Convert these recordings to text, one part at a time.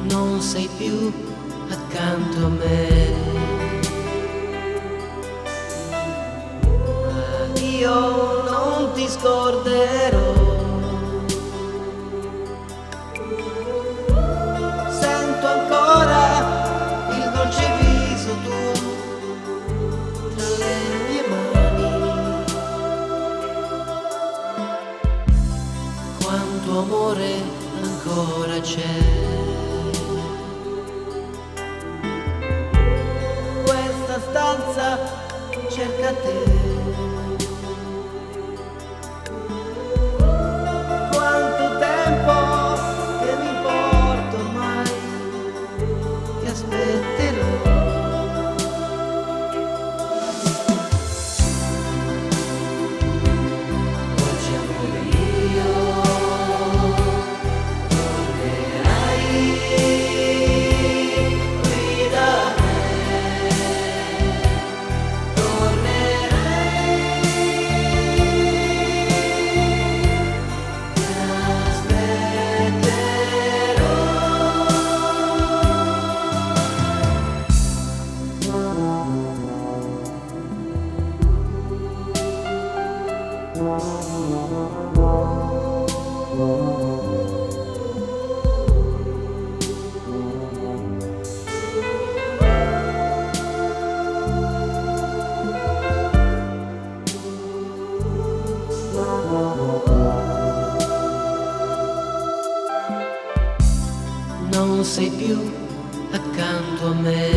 non sei più accanto a me, ma io non ti scorderò. Sento ancora il dolce viso tuo tra le mie mani, quanto amore ancora c'è. Questa stanza cerca te. Quanto tempo che mi importa ormai, ti aspetterò. Oggi amore mio, qui da me, tornerai, ti non sei più accanto a me,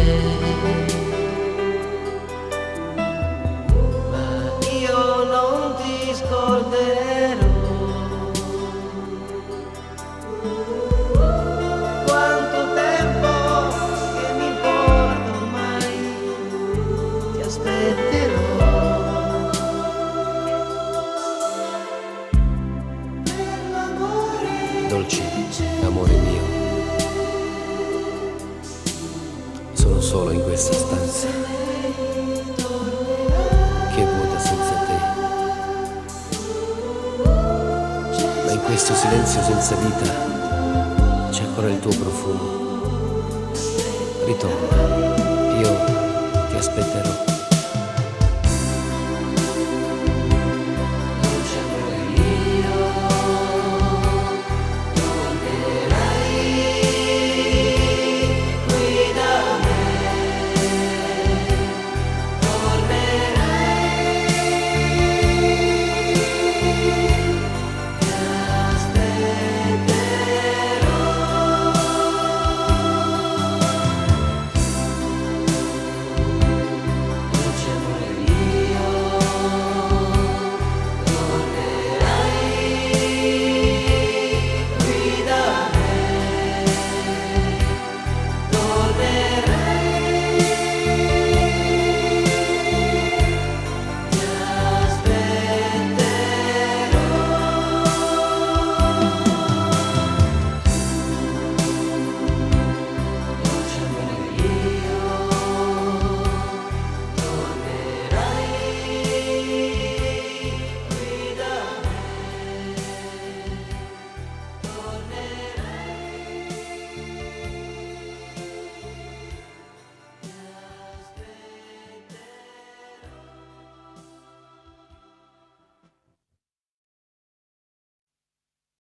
ma io non ti scorderò. Quanto tempo che mi importa ormai, ti aspetterò. Dolce amore mio, sono solo in questa stanza che è vuota senza te, ma in questo silenzio senza vita c'è ancora il tuo profumo. Ritorna, io ti aspetterò.